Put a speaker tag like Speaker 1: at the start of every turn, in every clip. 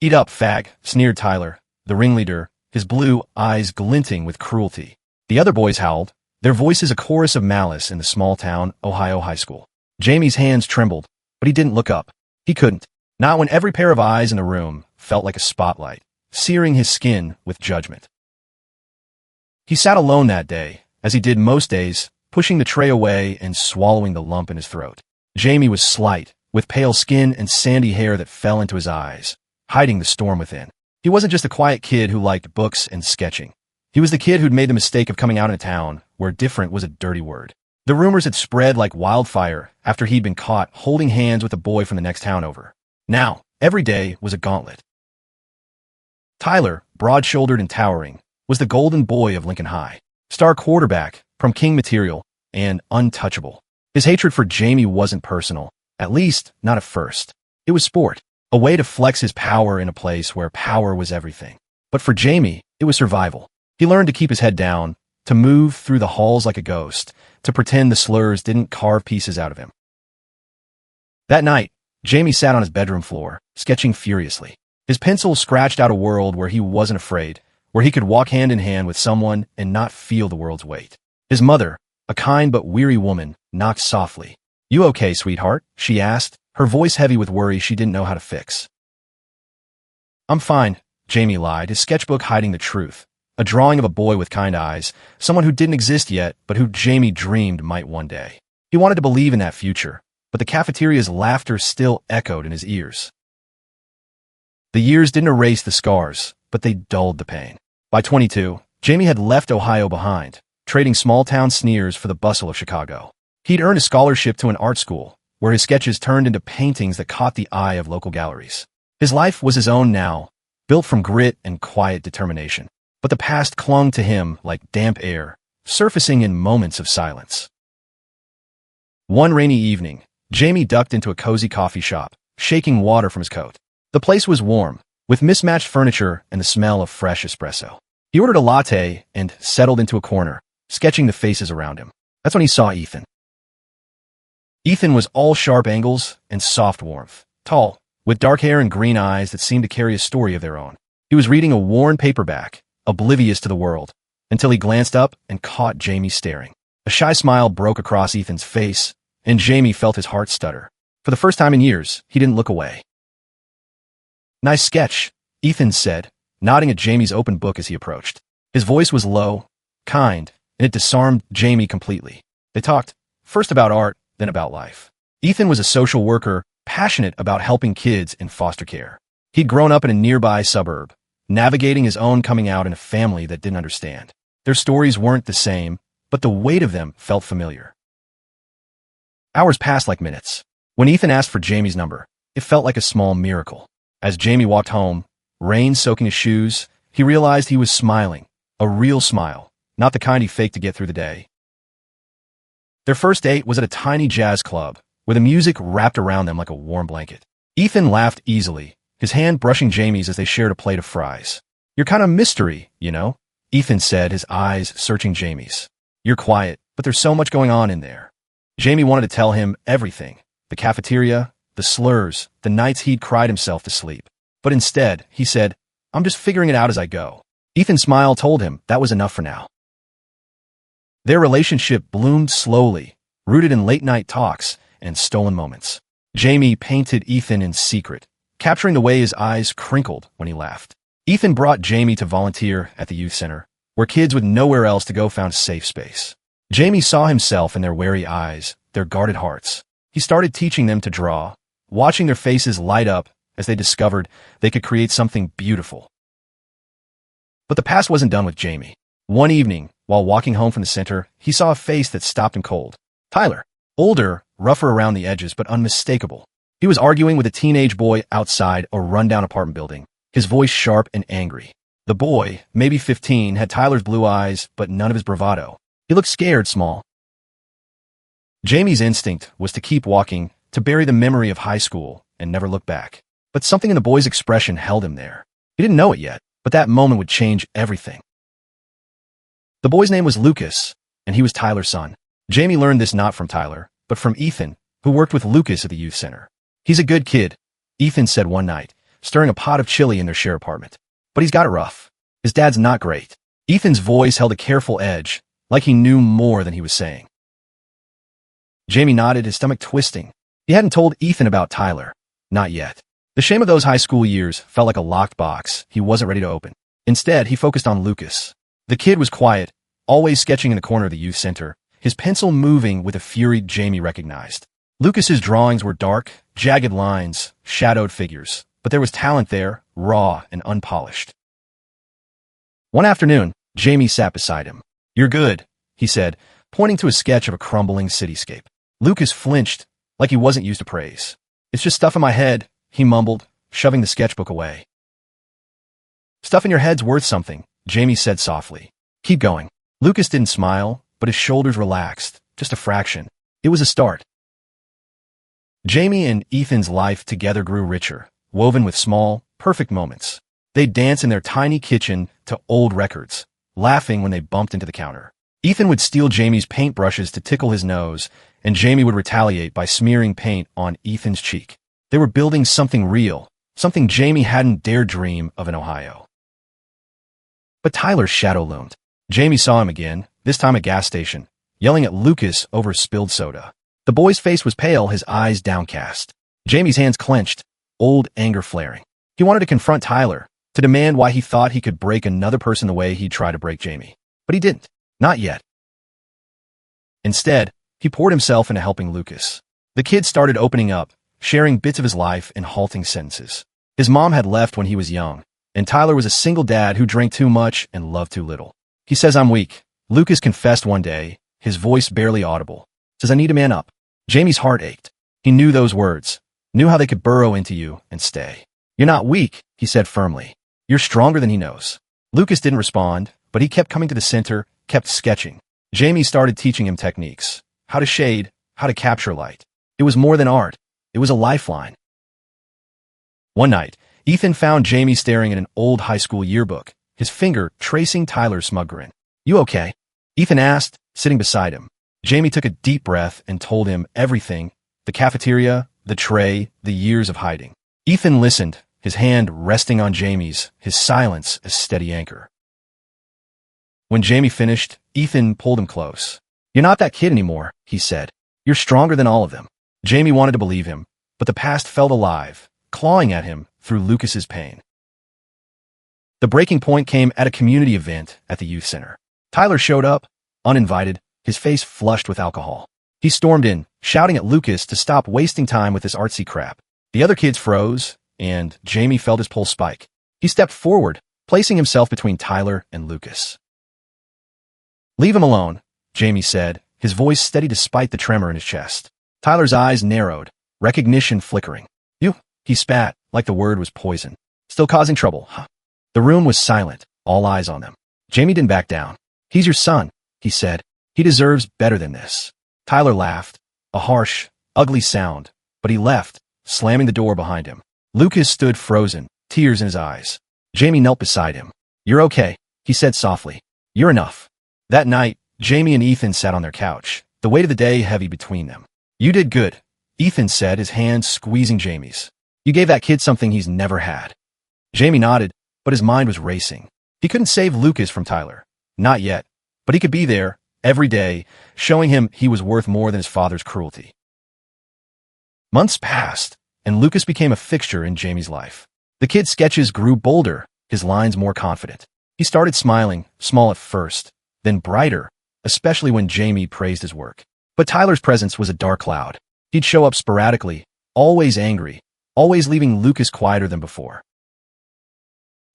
Speaker 1: Eat up, fag, sneered Tyler, the ringleader, his blue eyes glinting with cruelty. The other boys howled, their voices a chorus of malice in the small-town Ohio high school. Jamie's hands trembled, but he didn't look up. He couldn't. Not when every pair of eyes in the room felt like a spotlight, searing his skin with judgment. He sat alone that day, as he did most days, pushing the tray away and swallowing the lump in his throat. Jamie was slight, with pale skin and sandy hair that fell into his eyes, hiding the storm within. He wasn't just a quiet kid who liked books and sketching. He was the kid who'd made the mistake of coming out in a town where different was a dirty word. The rumors had spread like wildfire after he'd been caught holding hands with a boy from the next town over. Now, every day was a gauntlet. Tyler, broad-shouldered and towering, was the golden boy of Lincoln High, star quarterback, from king material, and untouchable. His hatred for Jamie wasn't personal, at least not at first. It was sport, a way to flex his power in a place where power was everything. But for Jamie, it was survival. He learned to keep his head down, to move through the halls like a ghost, to pretend the slurs didn't carve pieces out of him. That night, Jamie sat on his bedroom floor, sketching furiously. His pencil scratched out a world where he wasn't afraid, where he could walk hand in hand with someone and not feel the world's weight. His mother, a kind but weary woman, knocked softly. "You okay, sweetheart?" she asked, her voice heavy with worry she didn't know how to fix. "I'm fine," Jamie lied, his sketchbook hiding the truth. A drawing of a boy with kind eyes, someone who didn't exist yet, but who Jamie dreamed might one day. He wanted to believe in that future, but the cafeteria's laughter still echoed in his ears. The years didn't erase the scars, but they dulled the pain. By 22, Jamie had left Ohio behind, trading small-town sneers for the bustle of Chicago. He'd earned a scholarship to an art school, where his sketches turned into paintings that caught the eye of local galleries. His life was his own now, built from grit and quiet determination. But the past clung to him like damp air, surfacing in moments of silence. One rainy evening, Jamie ducked into a cozy coffee shop, shaking water from his coat. The place was warm, with mismatched furniture and the smell of fresh espresso. He ordered a latte and settled into a corner, sketching the faces around him. That's when he saw Ethan. Ethan was all sharp angles and soft warmth, tall, with dark hair and green eyes that seemed to carry a story of their own. He was reading a worn paperback, oblivious to the world, until he glanced up and caught Jamie staring. A shy smile broke across Ethan's face, and Jamie felt his heart stutter. For the first time in years, he didn't look away. "Nice sketch," Ethan said, nodding at Jamie's open book as he approached. His voice was low, kind, and it disarmed Jamie completely. They talked, first about art, then about life. Ethan was a social worker, passionate about helping kids in foster care. He'd grown up in a nearby suburb, navigating his own coming out in a family that didn't understand. Their stories weren't the same, but the weight of them felt familiar. Hours passed like minutes. When Ethan asked for Jamie's number, it felt like a small miracle. As Jamie walked home, rain soaking his shoes, he realized he was smiling, a real smile, not the kind he faked to get through the day. Their first date was at a tiny jazz club, where the music wrapped around them like a warm blanket. Ethan laughed easily, his hand brushing Jamie's as they shared a plate of fries. "You're kind of mystery, you know," Ethan said, his eyes searching Jamie's. "You're quiet, but there's so much going on in there." Jamie wanted to tell him everything. The cafeteria, the slurs, the nights he'd cried himself to sleep. But instead, he said, "I'm just figuring it out as I go." Ethan's smile told him that was enough for now. Their relationship bloomed slowly, rooted in late-night talks and stolen moments. Jamie painted Ethan in secret, capturing the way his eyes crinkled when he laughed. Ethan brought Jamie to volunteer at the youth center, where kids with nowhere else to go found a safe space. Jamie saw himself in their wary eyes, their guarded hearts. He started teaching them to draw, watching their faces light up as they discovered they could create something beautiful. But the past wasn't done with Jamie. One evening, while walking home from the center, he saw a face that stopped him cold. Tyler, older, rougher around the edges, but unmistakable. He was arguing with a teenage boy outside a rundown apartment building, his voice sharp and angry. The boy, maybe 15, had Tyler's blue eyes, but none of his bravado. He looked scared, small. Jamie's instinct was to keep walking, to bury the memory of high school and never look back. But something in the boy's expression held him there. He didn't know it yet, but that moment would change everything. The boy's name was Lucas, and he was Tyler's son. Jamie learned this not from Tyler, but from Ethan, who worked with Lucas at the youth center. "He's a good kid," Ethan said one night, stirring a pot of chili in their share apartment. But he's got it rough. His dad's not great. Ethan's voice held a careful edge, like he knew more than he was saying. Jamie nodded, his stomach twisting. He hadn't told Ethan about Tyler. Not yet. The shame of those high school years felt like a locked box he wasn't ready to open. Instead, he focused on Lucas. The kid was quiet, always sketching in the corner of the youth center, his pencil moving with a fury Jamie recognized. Lucas's drawings were dark, jagged lines, shadowed figures, but there was talent there, raw and unpolished. One afternoon, Jamie sat beside him. "You're good," he said, pointing to a sketch of a crumbling cityscape. Lucas flinched, like he wasn't used to praise. "It's just stuff in my head," he mumbled, shoving the sketchbook away. "Stuff in your head's worth something," Jamie said softly. "Keep going." Lucas didn't smile, but his shoulders relaxed, just a fraction. It was a start. Jamie and Ethan's life together grew richer, woven with small, perfect moments. They'd dance in their tiny kitchen to old records, laughing when they bumped into the counter. Ethan would steal Jamie's paintbrushes to tickle his nose, and Jamie would retaliate by smearing paint on Ethan's cheek. They were building something real, something Jamie hadn't dared dream of in Ohio. But Tyler's shadow loomed. Jamie saw him again, this time at a gas station, yelling at Lucas over spilled soda. The boy's face was pale, his eyes downcast. Jamie's hands clenched, old anger flaring. He wanted to confront Tyler, to demand why he thought he could break another person the way he'd tried to break Jamie. But he didn't. Not yet. Instead, he poured himself into helping Lucas. The kid started opening up, sharing bits of his life in halting sentences. His mom had left when he was young, and Tyler was a single dad who drank too much and loved too little. "He says I'm weak," Lucas confessed one day, his voice barely audible. "Says I need to man up." Jamie's heart ached. He knew those words, knew how they could burrow into you and stay. "You're not weak," he said firmly. "You're stronger than he knows." Lucas didn't respond, but he kept coming to the center, kept sketching. Jamie started teaching him techniques, how to shade, how to capture light. It was more than art. It was a lifeline. One night, Ethan found Jamie staring at an old high school yearbook, his finger tracing Tyler's smug grin. "You okay?" Ethan asked, sitting beside him. Jamie took a deep breath and told him everything, the cafeteria, the tray, the years of hiding. Ethan listened, his hand resting on Jamie's, his silence a steady anchor. When Jamie finished, Ethan pulled him close. "You're not that kid anymore," he said. "You're stronger than all of them." Jamie wanted to believe him, but the past felt alive, clawing at him through Lucas's pain. The breaking point came at a community event at the youth center. Tyler showed up, uninvited, his face flushed with alcohol. He stormed in, shouting at Lucas to stop wasting time with this artsy crap. The other kids froze, and Jamie felt his pulse spike. He stepped forward, placing himself between Tyler and Lucas. "Leave him alone," Jamie said, his voice steady despite the tremor in his chest. Tyler's eyes narrowed, recognition flickering. "You," he spat, like the word was poison. "Still causing trouble, huh?" The room was silent, all eyes on them. Jamie didn't back down. "He's your son," he said. "He deserves better than this." Tyler laughed, a harsh, ugly sound, but he left, slamming the door behind him. Lucas stood frozen, tears in his eyes. Jamie knelt beside him. "You're okay," he said softly. "You're enough." That night, Jamie and Ethan sat on their couch, the weight of the day heavy between them. "You did good," Ethan said, his hand squeezing Jamie's. "You gave that kid something he's never had." Jamie nodded, but his mind was racing. He couldn't save Lucas from Tyler. Not yet. But he could be there, every day, showing him he was worth more than his father's cruelty. Months passed, and Lucas became a fixture in Jamie's life. The kid's sketches grew bolder, his lines more confident. He started smiling, small at first, then brighter, especially when Jamie praised his work. But Tyler's presence was a dark cloud. He'd show up sporadically, always angry, always leaving Lucas quieter than before.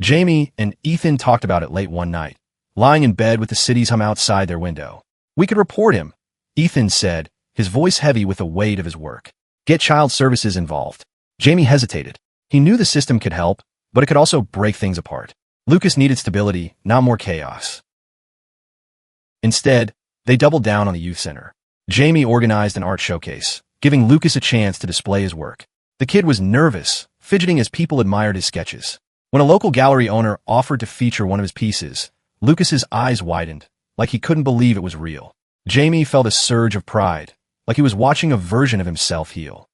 Speaker 1: Jamie and Ethan talked about it late one night, lying in bed with the city's hum outside their window. "We could report him," Ethan said, his voice heavy with the weight of his work. "Get child services involved." Jamie hesitated. He knew the system could help, but it could also break things apart. Lucas needed stability, not more chaos. Instead, they doubled down on the youth center. Jamie organized an art showcase, giving Lucas a chance to display his work. The kid was nervous, fidgeting as people admired his sketches. When a local gallery owner offered to feature one of his pieces, Lucas's eyes widened, like he couldn't believe it was real. Jamie felt a surge of pride, like he was watching a version of himself heal.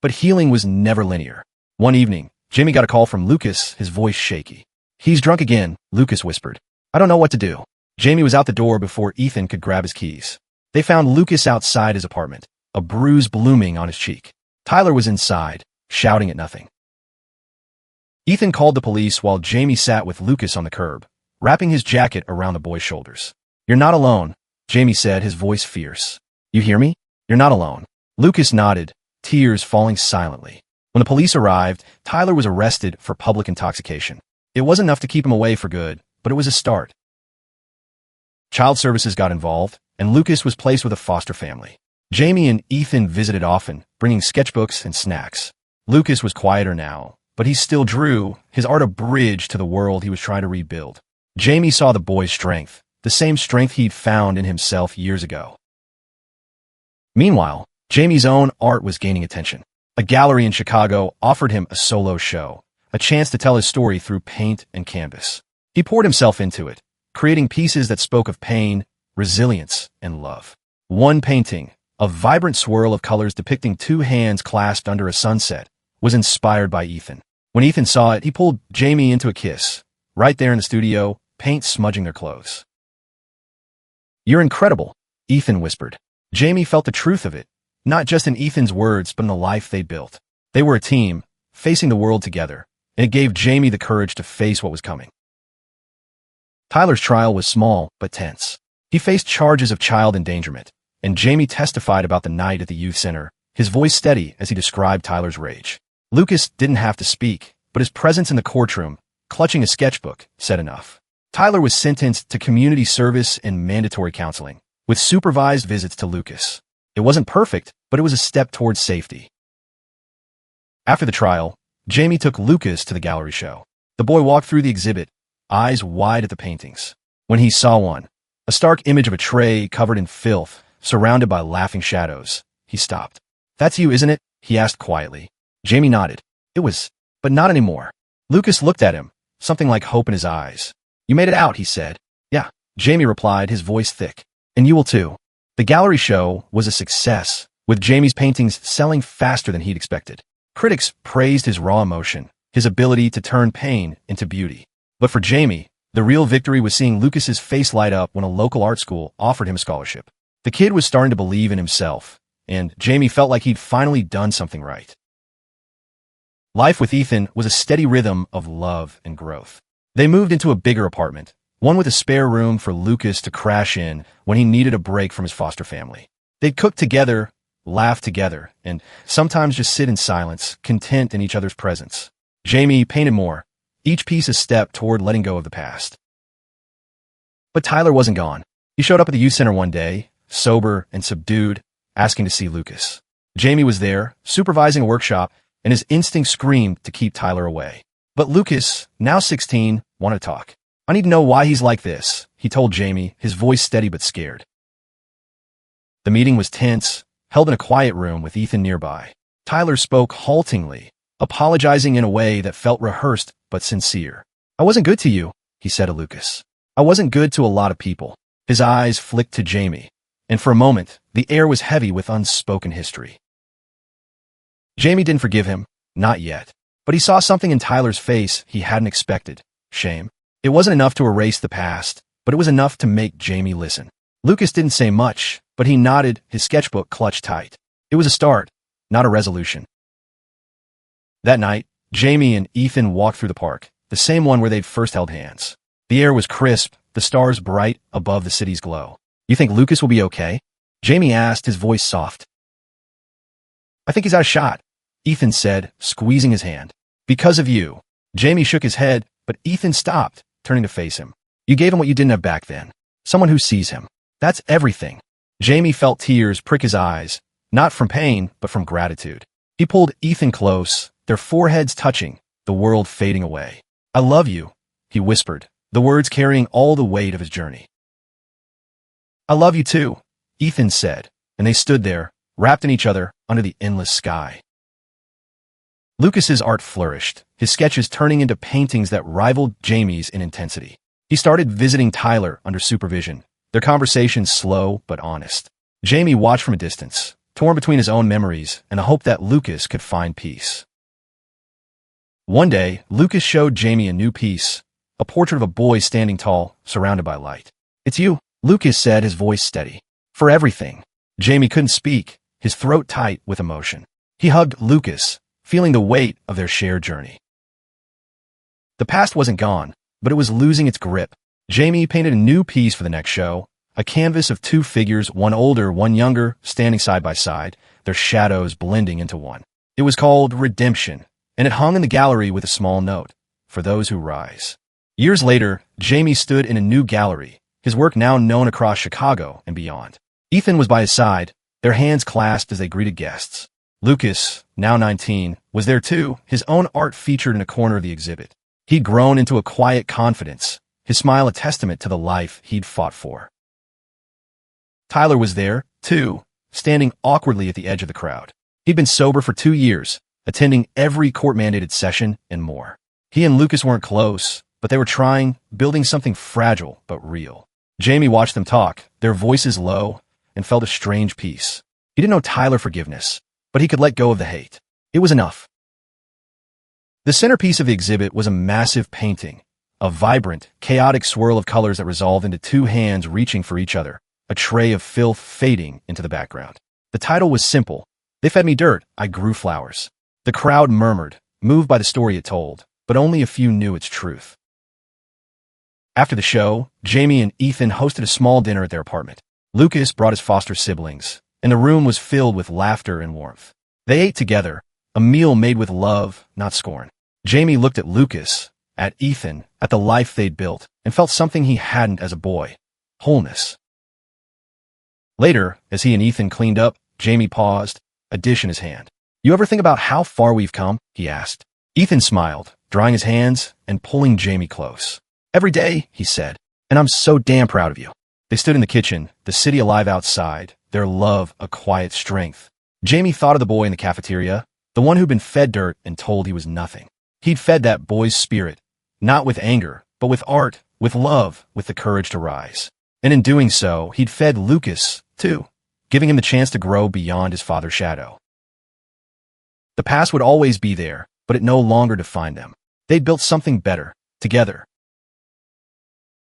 Speaker 1: But healing was never linear. One evening, Jamie got a call from Lucas, his voice shaky. "He's drunk again," Lucas whispered. "I don't know what to do." Jamie was out the door before Ethan could grab his keys. They found Lucas outside his apartment, a bruise blooming on his cheek. Tyler was inside, shouting at nothing. Ethan called the police while Jamie sat with Lucas on the curb, wrapping his jacket around the boy's shoulders. "You're not alone," Jamie said, his voice fierce. "You hear me? You're not alone." Lucas nodded, tears falling silently. When the police arrived, Tyler was arrested for public intoxication. It wasn't enough to keep him away for good, but it was a start. Child services got involved, and Lucas was placed with a foster family. Jamie and Ethan visited often, bringing sketchbooks and snacks. Lucas was quieter now, but he still drew, his art a bridge to the world he was trying to rebuild. Jamie saw the boy's strength, the same strength he'd found in himself years ago. Meanwhile, Jamie's own art was gaining attention. A gallery in Chicago offered him a solo show, a chance to tell his story through paint and canvas. He poured himself into it, creating pieces that spoke of pain, resilience, and love. One painting, a vibrant swirl of colors depicting two hands clasped under a sunset, was inspired by Ethan. When Ethan saw it, he pulled Jamie into a kiss, right there in the studio, paint smudging their clothes. "You're incredible," Ethan whispered. Jamie felt the truth of it, not just in Ethan's words, but in the life they'd built. They were a team, facing the world together, and it gave Jamie the courage to face what was coming. Tyler's trial was small, but tense. He faced charges of child endangerment, and Jamie testified about the night at the youth center, his voice steady as he described Tyler's rage. Lucas didn't have to speak, but his presence in the courtroom, clutching a sketchbook, said enough. Tyler was sentenced to community service and mandatory counseling, with supervised visits to Lucas. It wasn't perfect, but it was a step towards safety. After the trial, Jamie took Lucas to the gallery show. The boy walked through the exhibit, eyes wide at the paintings. When he saw one, a stark image of a tray covered in filth, surrounded by laughing shadows, he stopped. "That's you, isn't it?" he asked quietly. Jamie nodded. "It was, but not anymore." Lucas looked at him, something like hope in his eyes. "You made it out," he said. "Yeah," Jamie replied, his voice thick. "And you will too." The gallery show was a success, with Jamie's paintings selling faster than he'd expected. Critics praised his raw emotion, his ability to turn pain into beauty. But for Jamie, the real victory was seeing Lucas's face light up when a local art school offered him a scholarship. The kid was starting to believe in himself, and Jamie felt like he'd finally done something right. Life with Ethan was a steady rhythm of love and growth. They moved into a bigger apartment, one with a spare room for Lucas to crash in when he needed a break from his foster family. They'd cook together, laugh together, and sometimes just sit in silence, content in each other's presence. Jamie painted more, each piece a step toward letting go of the past. But Tyler wasn't gone. He showed up at the youth center one day, sober and subdued, asking to see Lucas. Jamie was there, supervising a workshop, and his instinct screamed to keep Tyler away. But Lucas, now 16, wanted to talk. "I need to know why he's like this," he told Jamie, his voice steady but scared. The meeting was tense, held in a quiet room with Ethan nearby. Tyler spoke haltingly, apologizing in a way that felt rehearsed but sincere. "I wasn't good to you," he said to Lucas. "I wasn't good to a lot of people." His eyes flicked to Jamie, and for a moment, the air was heavy with unspoken history. Jamie didn't forgive him, not yet, but he saw something in Tyler's face he hadn't expected: shame. It wasn't enough to erase the past, but it was enough to make Jamie listen. Lucas didn't say much, but he nodded, his sketchbook clutched tight. It was a start, not a resolution. That night, Jamie and Ethan walked through the park, the same one where they'd first held hands. The air was crisp, the stars bright above the city's glow. "You think Lucas will be okay?" Jamie asked, his voice soft. "I think he's out of shot," Ethan said, squeezing his hand. "Because of you." Jamie shook his head, but Ethan stopped, turning to face him. "You gave him what you didn't have back then. Someone who sees him. That's everything." Jamie felt tears prick his eyes, not from pain, but from gratitude. He pulled Ethan close, their foreheads touching, the world fading away. "I love you," he whispered, the words carrying all the weight of his journey. "I love you too," Ethan said, and they stood there, wrapped in each other under the endless sky. Lucas's art flourished, his sketches turning into paintings that rivaled Jamie's in intensity. He started visiting Tyler under supervision, their conversations slow but honest. Jamie watched from a distance, torn between his own memories and the hope that Lucas could find peace. One day, Lucas showed Jamie a new piece, a portrait of a boy standing tall, surrounded by light. "It's you," Lucas said, his voice steady. "For everything." Jamie couldn't speak, his throat tight with emotion. He hugged Lucas, feeling the weight of their shared journey. The past wasn't gone, but it was losing its grip. Jamie painted a new piece for the next show, a canvas of two figures, one older, one younger, standing side by side, their shadows blending into one. It was called Redemption, and it hung in the gallery with a small note, "For those who rise." Years later, Jamie stood in a new gallery, his work now known across Chicago and beyond. Ethan was by his side, their hands clasped as they greeted guests. Lucas, now 19, was there too, his own art featured in a corner of the exhibit. He'd grown into a quiet confidence, his smile a testament to the life he'd fought for. Tyler was there, too, standing awkwardly at the edge of the crowd. He'd been sober for 2 years, attending every court-mandated session and more. He and Lucas weren't close, but they were trying, building something fragile but real. Jamie watched them talk, their voices low, and felt a strange peace. He didn't know Tyler forgiveness, but he could let go of the hate. It was enough. The centerpiece of the exhibit was a massive painting, a vibrant, chaotic swirl of colors that resolved into two hands reaching for each other, a tray of filth fading into the background. The title was simple: "They fed me dirt, I grew flowers." The crowd murmured, moved by the story it told, but only a few knew its truth. After the show, Jamie and Ethan hosted a small dinner at their apartment. Lucas brought his foster siblings, and the room was filled with laughter and warmth. They ate together, a meal made with love, not scorn. Jamie looked at Lucas, at Ethan, at the life they'd built, and felt something he hadn't as a boy: wholeness. Later, as he and Ethan cleaned up, Jamie paused, a dish in his hand. "You ever think about how far we've come?" he asked. Ethan smiled, drying his hands and pulling Jamie close. "Every day," he said, "and I'm so damn proud of you." They stood in the kitchen, the city alive outside, their love a quiet strength. Jamie thought of the boy in the cafeteria, the one who'd been fed dirt and told he was nothing. He'd fed that boy's spirit, not with anger, but with art, with love, with the courage to rise. And in doing so, he'd fed Lucas, too, giving him the chance to grow beyond his father's shadow. The past would always be there, but it no longer defined them. They'd built something better, together.